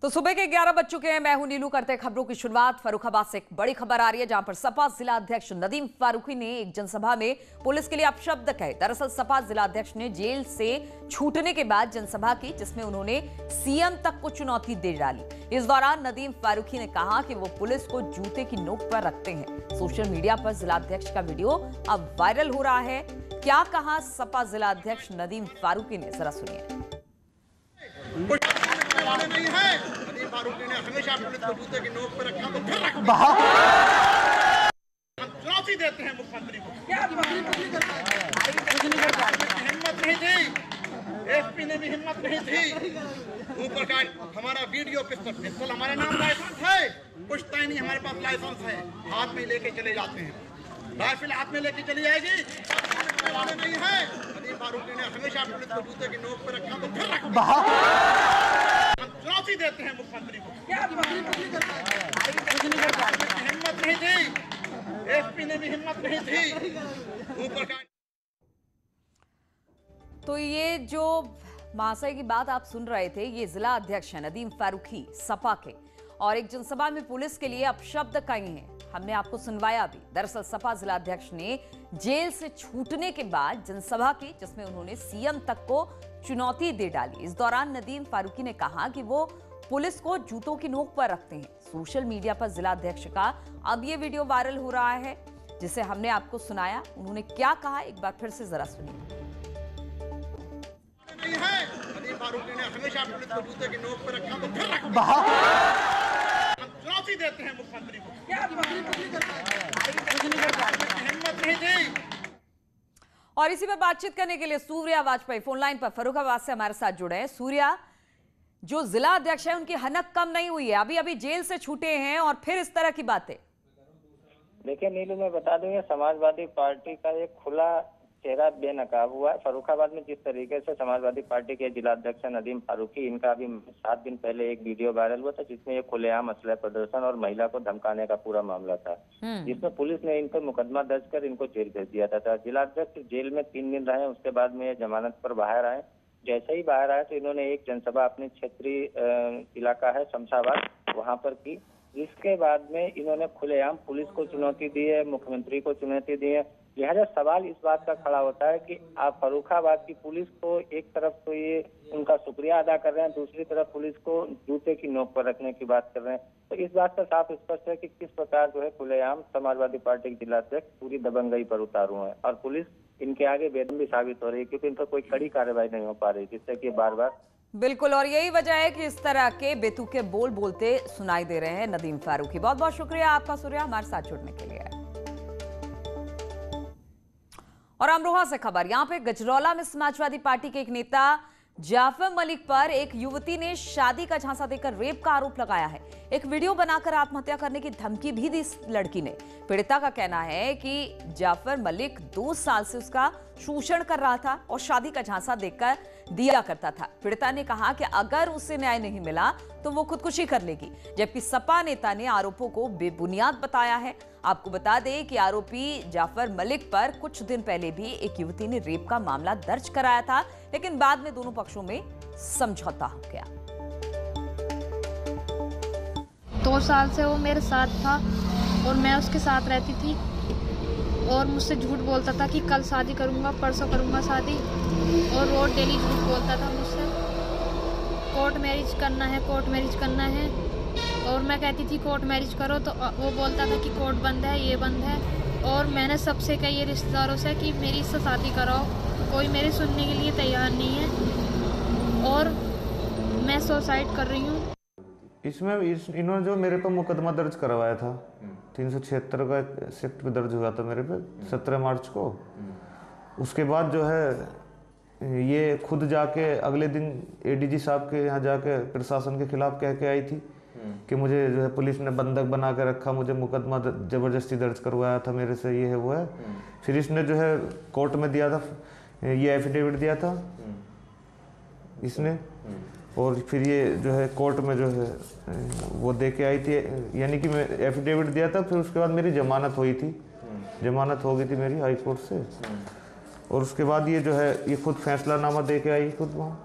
तो सुबह के 11 बज चुके हैं। मैं हूं नीलू। करते खबरों की शुरुआत फर्रुखाबाद से। एक बड़ी खबर आ रही है जहां पर सपा जिला अध्यक्ष नदीम फारूकी ने एक जनसभा में पुलिस के लिए अपशब्द कहे। दरअसल सपा जिला अध्यक्ष ने जेल से छूटने के बाद जनसभा की जिसमें उन्होंने सीएम तक को चुनौती दे डाली। इस दौरान नदीम फारूकी ने कहा कि वो पुलिस को जूते की नोक पर रखते हैं। सोशल मीडिया पर जिला अध्यक्ष का वीडियो अब वायरल हो रहा है। क्या कहा सपा जिला अध्यक्ष नदीम फारूकी ने, जरा सुनिए। नहीं है नदीम फारूकी ने हमेशा पुलिस को जूते की नोक पर रखा, तो फिर रखो। हम चुनौती देते हैं मुख्यमंत्री को। हिम्मत नहीं थी, एसपी ने भी हिम्मत नहीं थी। ऊपर का हमारा वीडियो पिस्तौल हमारे नाम लाइसेंस है, पुछता ही नहीं, हमारे पास लाइसेंस है, हाथ में लेके चले जाते हैं। राइफल हाथ में लेके चली जाएगी, वाले नहीं है। नदीम फारूकी ने हमेशा पुलिस को जूते की नोक पर रखा, तो फिर रखो। चुनौती देते हैं मुख्यमंत्री को। हिम्मत नहीं थी, एसपी ने भी हिम्मत नहीं थी। ऊपर का तो ये जो महाशय की बात आप सुन रहे थे, ये जिला अध्यक्ष है नदीम फारूकी सपा के, और एक जनसभा में पुलिस के लिए अपशब्द कहे हैं। हमने आपको सुनवाया भी। दरअसल सपा जिला अध्यक्ष ने जेल से छूटने के बाद जनसभा की जिसमें उन्होंने सीएम तक को चुनौती दे डाली। इस दौरान नदीम फारूकी ने कहा कि वो पुलिस को जूतों की नोक पर रखते हैं। सोशल मीडिया पर जिला अध्यक्ष का अब ये वीडियो वायरल हो रहा है जिसे हमने आपको सुनाया। उन्होंने क्या कहा, एक बार फिर से जरा सुनिए। नहीं है नदीम फारूकी ने हमेशा पुलिस को जूते की नोक पर रखा, तो फिर रखो। चुनौती देते हैं मुख्यमंत्री को। हिम्मत नहीं थी। और इसी पर बातचीत करने के लिए सूर्या वाजपेयी फोन लाइन पर फर्रुखाबाद से हमारे साथ जुड़े हैं। सूर्या, जो जिला अध्यक्ष है उनकी हनक कम नहीं हुई है, अभी अभी जेल से छूटे हैं और फिर इस तरह की बातें। देखिए नीलू, मैं बता दूं, ये समाजवादी पार्टी का एक खुला चेहरा बेनकाब हुआ है। फर्रुखाबाद में जिस तरीके से समाजवादी पार्टी के जिला अध्यक्ष नदीम फारूकी, इनका अभी 7 दिन पहले एक वीडियो वायरल हुआ था जिसमें ये खुलेआम असला प्रदर्शन और महिला को धमकाने का पूरा मामला था, जिसमें पुलिस ने इन पर मुकदमा दर्ज कर इनको जेल भेज दिया था। जिला अध्यक्ष जेल में 3 दिन रहे, उसके बाद में ये जमानत पर बाहर आए। जैसे ही बाहर आए तो इन्होंने एक जनसभा अपने क्षेत्रीय इलाका है शमशाबाद, वहां पर की। इसके बाद में इन्होंने खुलेआम पुलिस को चुनौती दी है, मुख्यमंत्री को चुनौती दी है। लिहाजा सवाल इस बात का खड़ा होता है कि आप फर्रुखाबाद की पुलिस को एक तरफ तो ये उनका शुक्रिया अदा कर रहे हैं, दूसरी तरफ पुलिस को जूते की नोक पर रखने की बात कर रहे हैं। तो इस बात का साफ स्पष्ट है कि किस प्रकार जो है खुलेआम समाजवादी पार्टी के जिला अध्यक्ष पूरी दबंगई पर उतारू है और पुलिस इनके आगे बेदम भी साबित हो रही है, क्योंकि इन पर कोई कड़ी कार्रवाई नहीं हो पा रही, जिससे कि बार बार बिल्कुल, और यही वजह है कि इस तरह के बेतुके बोल बोलते सुनाई दे रहे हैं नदीम फारूकी। बहुत बहुत शुक्रिया आपका सूर्या हमारे साथ जुड़ने के लिए। और अमरोहा से खबर, यहां पे गजरौला में समाजवादी पार्टी के एक नेता जाफर मलिक पर एक युवती ने शादी का झांसा देकर रेप का आरोप लगाया है। एक वीडियो बनाकर आत्महत्या करने की धमकी भी दी इस लड़की ने। पीड़िता का कहना है कि जाफर मलिक 2 साल से उसका शोषण कर रहा था और शादी का झांसा देकर दिया करता था। पीड़िता ने कहा कि अगर उसे न्याय नहीं मिला तो वो खुदकुशी कर लेगी, जबकि सपा नेता ने आरोपों को बेबुनियाद बताया है। आपको बता दें कि आरोपी जाफर मलिक पर कुछ दिन पहले भी एक युवती ने रेप का मामला दर्ज कराया था, लेकिन बाद में दोनों पक्षों में समझौता हो गया। 2 साल से वो मेरे साथ था और मैं उसके साथ रहती थी और मुझसे झूठ बोलता था कि कल शादी करूंगा, परसों करूंगा शादी, और वो डेली झूठ बोलता था मुझसे। कोर्ट मैरिज करना है, कोर्ट मैरिज करना है, और मैं कहती थी कोर्ट मैरिज करो तो वो बोलता था कि कोर्ट बंद है, ये बंद है। और मैंने सबसे कही रिश्तेदारों से कि मेरी इससे शादी कराओ, कोई मेरी सुनने के लिए तैयार नहीं है और मैं सुसाइड कर रही हूँ। इसमें इन्होंने जो मेरे पर मुकदमा दर्ज करवाया था 376 का सेक्ट पे दर्ज हुआ था मेरे पे 17 मार्च को। उसके बाद जो है ये खुद जाके अगले दिन एडीजी साहब के यहाँ जाके प्रशासन के खिलाफ कह के आई थी कि मुझे जो है पुलिस ने बंधक बना के रखा, मुझे मुकदमा जबरदस्ती दर्ज करवाया था मेरे से, ये है वो है। फिर इसने जो है कोर्ट में दिया था, ये एफिडेविट दिया था इसने, और फिर ये जो है कोर्ट में जो है वो दे के आई थी, यानी कि मैं एफिडेविट दिया था। फिर उसके बाद मेरी जमानत हुई थी, जमानत हो गई थी मेरी हाई कोर्ट से, और उसके बाद ये जो है ये खुद फैसलानामा दे के आई खुद वहाँ।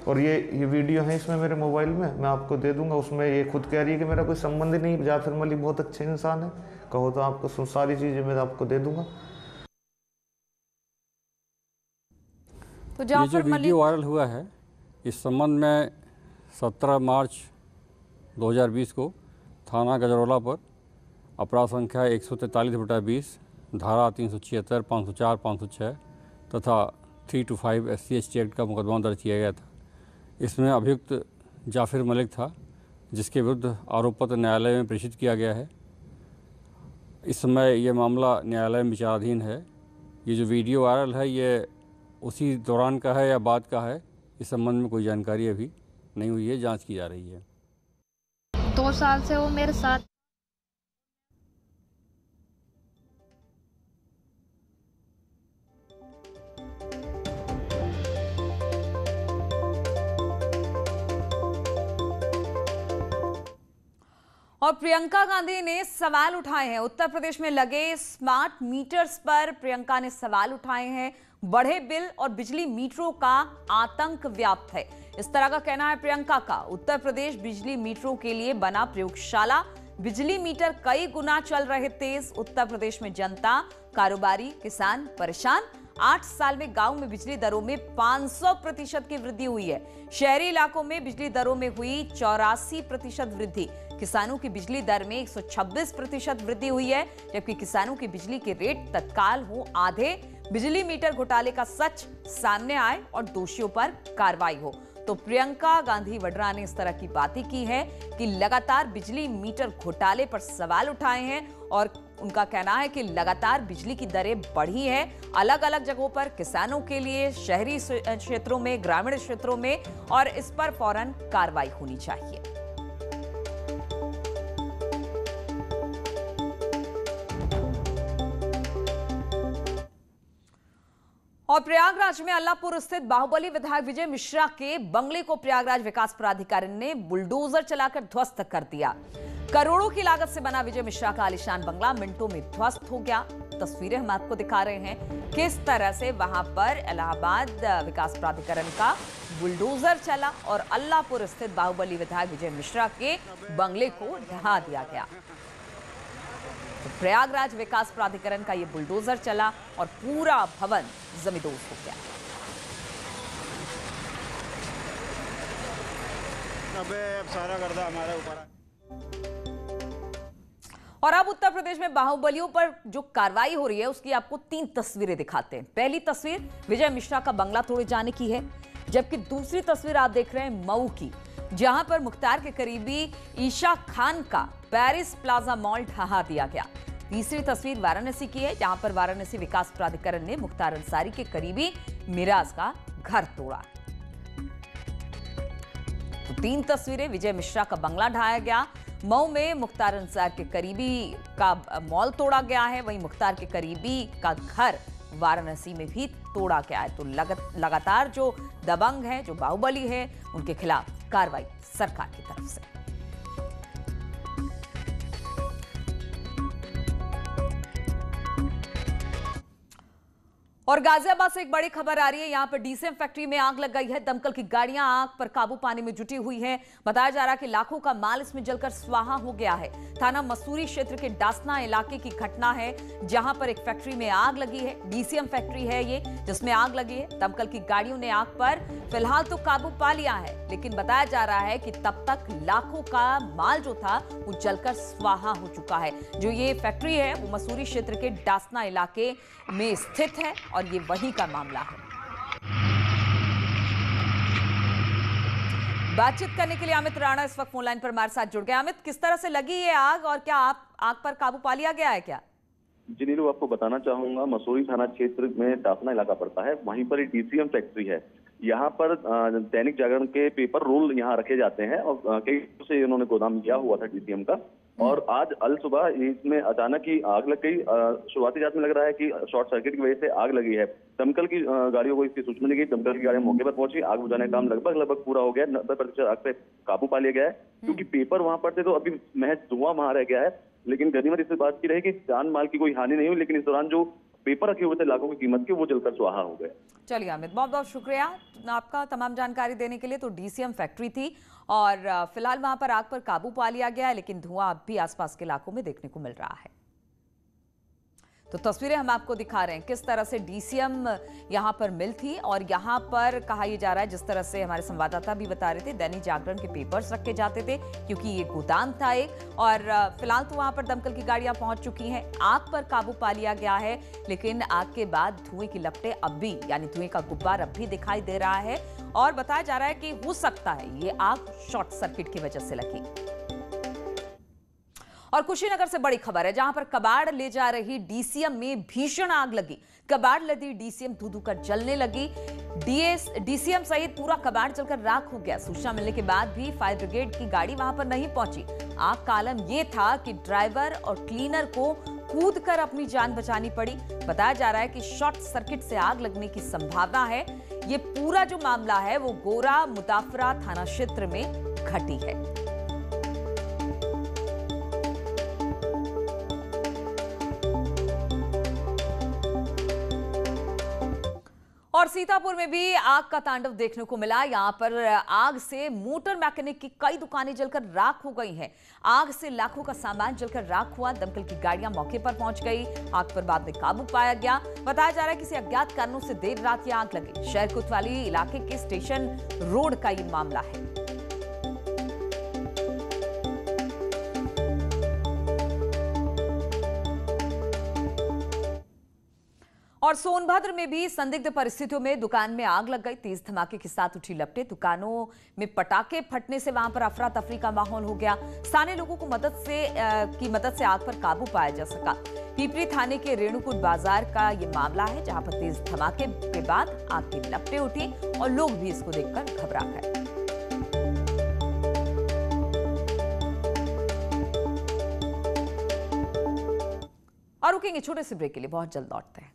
और ये वीडियो है इसमें मेरे मोबाइल में, मैं आपको दे दूंगा। उसमें ये खुद कह रही है कि मेरा कोई संबंध ही नहीं, जाफर मलिक बहुत अच्छे इंसान है, कहो तो आपको सारी चीज़ें मैं आपको दे दूंगा। तो ये जो जाफर मलिक वीडियो वायरल हुआ है, इस संबंध में 17 मार्च 2020 को थाना गजरौला पर अपराध संख्या 143/20, धारा 376, 504, 506 तथा 325 SC/ST एक्ट का मुकदमा दर्ज किया गया था। इसमें अभियुक्त जाफिर मलिक था, जिसके विरुद्ध आरोप पत्र न्यायालय में प्रेषित किया गया है। इस समय ये मामला न्यायालय में विचाराधीन है। ये जो वीडियो वायरल है, ये उसी दौरान का है या बाद का है, इस संबंध में कोई जानकारी अभी नहीं हुई है, जांच की जा रही है। 2 साल से वो मेरे साथ और प्रियंका गांधी ने सवाल उठाए हैं। उत्तर प्रदेश में लगे स्मार्ट मीटर्स पर प्रियंका ने सवाल उठाए हैं। बढ़े बिल और बिजली मीटरों का आतंक व्याप्त है, इस तरह का कहना है प्रियंका का। उत्तर प्रदेश बिजली मीटरों के लिए बना प्रयोगशाला, बिजली मीटर कई गुना चल रहे तेज। उत्तर प्रदेश में जनता, कारोबारी, किसान परेशान। 8 साल में गांव में बिजली दरों में 500% की वृद्धि हुई है। शहरी इलाकों में बिजली दरों में हुई 84% वृद्धि। किसानों की बिजली दर में 126% वृद्धि हुई है, जबकि किसानों की बिजली के रेट तत्काल हो आधे। बिजली मीटर घोटाले का सच सामने आए और दोषियों पर कार्रवाई हो। तो प्रियंका गांधी वड्रा ने इस तरह की बातें की है कि लगातार बिजली मीटर घोटाले पर सवाल उठाए हैं और उनका कहना है कि लगातार बिजली की दरें बढ़ी है अलग अलग जगहों पर, किसानों के लिए, शहरी क्षेत्रों में, ग्रामीण क्षेत्रों में, और इस पर फौरन कार्रवाई होनी चाहिए। और प्रयागराज में अल्लाहपुर स्थित बाहुबली विधायक विजय मिश्रा के बंगले को प्रयागराज विकास प्राधिकरण ने बुलडोजर चलाकर ध्वस्त कर दिया। करोड़ों की लागत से बना विजय मिश्रा का आलीशान बंगला मिनटों में ध्वस्त हो गया। तस्वीरें हम आपको दिखा रहे हैं किस तरह से वहां पर इलाहाबाद विकास प्राधिकरण का बुलडोजर चला और अल्लाहपुर स्थित बाहुबली विधायक विजय मिश्रा के बंगले को ढहा दिया गया। प्रयागराज विकास प्राधिकरण का यह बुलडोजर चला और पूरा भवन जमींदोज हो गया। अब सारा गर्दा हमारे ऊपर। और अब उत्तर प्रदेश में बाहुबलियों पर जो कार्रवाई हो रही है उसकी आपको 3 तस्वीरें दिखाते हैं। पहली तस्वीर विजय मिश्रा का बंगला तोड़े जाने की है, जबकि दूसरी तस्वीर आप देख रहे हैं मऊ की, जहां पर मुख्तार के करीबी ईशा खान का पेरिस प्लाजा मॉल ढहा दिया गया। तीसरी तस्वीर वाराणसी की है, जहां पर वाराणसी विकास प्राधिकरण ने मुख्तार अंसारी के करीबी मिराज का घर तोड़ा। तो 3 तस्वीरें, विजय मिश्रा का बंगला ढाया गया, मऊ में मुख्तार अंसार के करीबी का मॉल तोड़ा गया है, वहीं मुख्तार के करीबी का घर वाराणसी में भी तोड़ा गया है। तो लगातार जो दबंग है, जो बाहुबली है, उनके खिलाफ कार्रवाई सरकार की तरफ से। और गाजियाबाद से एक बड़ी खबर आ रही है। यहां पर डीसीएम फैक्ट्री में आग लग गई है। दमकल की गाड़ियां आग पर काबू पाने में जुटी हुई हैं। बताया जा रहा है कि लाखों का माल इसमें जलकर स्वाहा हो गया है। थाना मसूरी क्षेत्र के डासना इलाके की घटना है, जहां पर एक फैक्ट्री में आग लगी है। डीसीएम फैक्ट्री है ये, जिसमें आग लगी है। दमकल की गाड़ियों ने आग पर फिलहाल तो काबू पा लिया है, लेकिन बताया जा रहा है कि तब तक लाखों का माल जो था वो जलकर स्वाहा हो चुका है। जो ये फैक्ट्री है वो मसूरी क्षेत्र के डासना इलाके में स्थित है और ये वहीं का मामला है। बातचीत करने के लिए अमित राणा इस वक्त फोन लाइन पर हमारे साथ जुड़ गए। अमित, किस तरह से लगी ये आग और क्या आग पर काबू पा लिया गया है क्या? जी नीलू, आपको बताना चाहूंगा, मसूरी थाना क्षेत्र में डासना इलाका पड़ता है, वहीं पर एक डीसीएम फैक्ट्री है। यहाँ पर दैनिक जागरण के पेपर रोल यहाँ रखे जाते हैं और कई से इन्होंने गोदाम लिया हुआ था डीसीएम का। और आज अल सुबह इसमें अचानक ही आग लग गई। शुरुआती जांच में लग रहा है कि शॉर्ट सर्किट की वजह से आग लगी है। दमकल की गाड़ियों को इसकी सूचना दी गई। दमकल की गाड़ियां मौके पर पहुंची। आग बुझाने का काम लगभग पूरा हो गया। 90% आग पे काबू पा लिया गया है। क्योंकि पेपर वहां पर थे तो अभी महज धुआं वहां रह गया है। लेकिन गनीमत इससे बात की रही कि जान माल की कोई हानि नहीं हुई, लेकिन इस दौरान जो पेपर रखे हुए थे लाखों की कीमत के, वो जलकर स्वाहा हो गए। चलिए अमित, बहुत बहुत शुक्रिया आपका तमाम जानकारी देने के लिए। तो डीसीएम फैक्ट्री थी और फिलहाल वहां पर आग पर काबू पा लिया गया है, लेकिन धुआं अब भी आसपास के इलाकों में देखने को मिल रहा है। तो तस्वीरें हम आपको दिखा रहे हैं किस तरह से डीसीएम यहां पर मिल थी और यहां पर कहा यह जा रहा है, जिस तरह से हमारे संवाददाता भी बता रहे थे, दैनिक जागरण के पेपर्स रखे जाते थे क्योंकि ये गोदाम था एक। और फिलहाल तो वहां पर दमकल की गाड़ियां पहुंच चुकी हैं, आग पर काबू पा लिया गया है, लेकिन आग के बाद धुएं की लपटें अब भी, यानी धुएं का गुब्बार अब भी दिखाई दे रहा है और बताया जा रहा है कि हो सकता है ये आग शॉर्ट सर्किट की वजह से लगी। और कुशीनगर से बड़ी खबर है, जहां पर कबाड़ ले जा रही डीसीएम में भीषण आग लगी। कबाड़ लदी डीसीएम धू-धू कर जलने लगी। डीसीएम सहित पूरा कबाड़ जलकर राख हो गया। सूचना मिलने के बाद भी फायर ब्रिगेड की गाड़ी वहां पर नहीं पहुंची। आग का आलम यह था कि ड्राइवर और क्लीनर को कूदकर अपनी जान बचानी पड़ी। बताया जा रहा है कि शॉर्ट सर्किट से आग लगने की संभावना है। ये पूरा जो मामला है वो गोरा मुदाफरा थाना क्षेत्र में घटी है। और सीतापुर में भी आग का तांडव देखने को मिला। यहां पर आग से मोटर मैकेनिक की कई दुकानें जलकर राख हो गई हैं। आग से लाखों का सामान जलकर राख हुआ। दमकल की गाड़ियां मौके पर पहुंच गई। आग पर बाद में काबू पाया गया। बताया जा रहा है किसी अज्ञात कारणों से देर रात यह आग लगी। शहर कोतवाली इलाके के स्टेशन रोड का ये मामला है। और सोनभद्र में भी संदिग्ध परिस्थितियों में दुकान में आग लग गई। तेज धमाके के साथ उठी लपटें। दुकानों में पटाखे फटने से वहां पर अफरा तफरी का माहौल हो गया। स्थानीय लोगों को मदद से आग पर काबू पाया जा सका। पीपरी थाने के रेणुकूट बाजार का ये मामला है, जहां पर तेज धमाके के बाद आग की लपटें उठी और लोग भी इसको देखकर घबरा गए। और रुकेंगे छोटे से ब्रेक के लिए, बहुत जल्द लौटते हैं।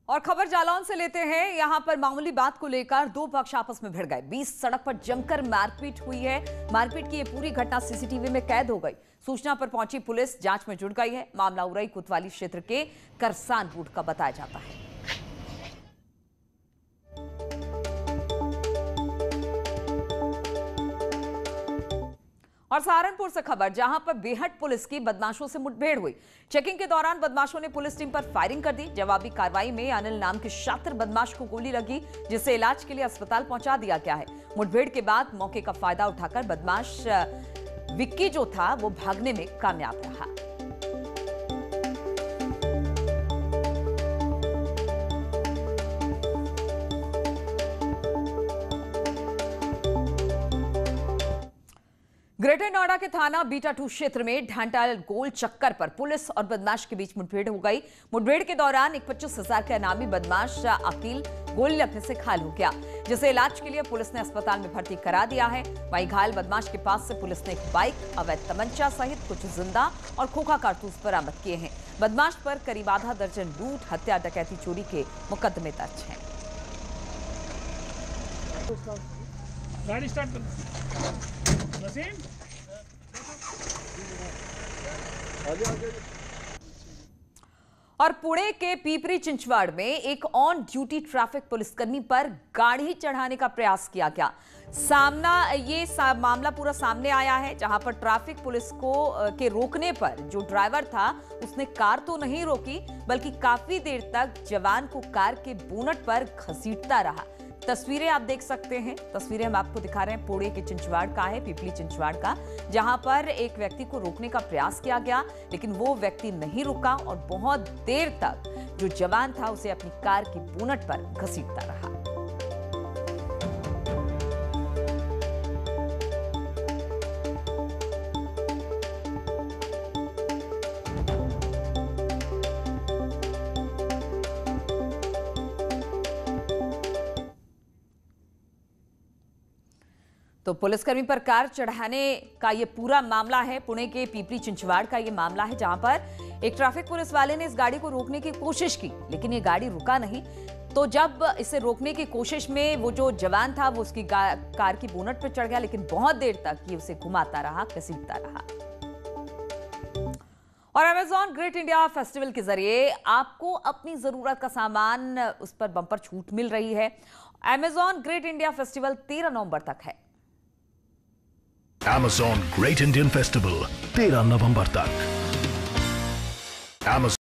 और खबर जालौन से लेते हैं। यहां पर मामूली बात को लेकर दो पक्ष आपस में भिड़ गए। 20 सड़क पर जमकर मारपीट हुई है। मारपीट की ये पूरी घटना सीसीटीवी में कैद हो गई। सूचना पर पहुंची पुलिस जांच में जुट गई है। मामला उरई कोतवाली क्षेत्र के करसान बूट का बताया जाता है। और सहारनपुर से खबर, जहां पर बेहट पुलिस की बदमाशों से मुठभेड़ हुई। चेकिंग के दौरान बदमाशों ने पुलिस टीम पर फायरिंग कर दी। जवाबी कार्रवाई में अनिल नाम के शातिर बदमाश को गोली लगी, जिसे इलाज के लिए अस्पताल पहुंचा दिया गया है। मुठभेड़ के बाद मौके का फायदा उठाकर बदमाश विक्की जो था वो भागने में कामयाब रहा। ग्रेटर नोएडा के थाना बीटा 2 क्षेत्र में ढांटाल गोल चक्कर पर पुलिस और बदमाश के बीच मुठभेड़ हो गई। मुठभेड़ के दौरान एक 25,000 का इनामी बदमाश अकील गोली लगने से घायल हो गया, जिसे इलाज के लिए पुलिस ने अस्पताल में भर्ती करा दिया है। वहीं घायल बदमाश के पास से पुलिस ने एक बाइक, अवैध तमंचा सहित कुछ जिंदा और खोखा कारतूस बरामद किए हैं। बदमाश पर करीब आधा दर्जन लूट, हत्या, डकैती, चोरी के मुकदमे दर्ज हैं। और पुणे के पीपरी चिंचवाड़ में एक ऑन ड्यूटी ट्रैफिक पुलिसकर्मी पर गाड़ी चढ़ाने का प्रयास किया गया। मामला पूरा सामने आया है, जहां पर ट्रैफिक पुलिस के रोकने पर जो ड्राइवर था उसने कार तो नहीं रोकी, बल्कि काफी देर तक जवान को कार के बोनट पर घसीटता रहा। तस्वीरें आप देख सकते हैं। तस्वीरें हम आपको दिखा रहे हैं, पुणे के चिंचवाड़ का है, पीपली चिंचवाड़ का, जहां पर एक व्यक्ति को रोकने का प्रयास किया गया, लेकिन वो व्यक्ति नहीं रुका और बहुत देर तक जो जवान था उसे अपनी कार की बोनट पर घसीटता रहा। तो पुलिसकर्मी पर कार चढ़ाने का ये पूरा मामला है। पुणे के पीपली चिंचवाड़ का ये मामला है, जहां पर एक ट्रैफिक पुलिस वाले ने इस गाड़ी को रोकने की कोशिश की, लेकिन ये गाड़ी रुका नहीं। तो जब इसे रोकने की कोशिश में वो जो जवान था वो उसकी कार की बोनट पर चढ़ गया, लेकिन बहुत देर तक ये उसे घुमाता रहा, घसीटता रहा। और अमेज़न ग्रेट इंडिया फेस्टिवल के जरिए आपको अपनी जरूरत का सामान, उस पर बम्पर छूट मिल रही है। अमेज़न ग्रेट इंडिया फेस्टिवल 13 नवंबर तक है। Amazon Great Indian Festival 13 नवंबर तक। Amazon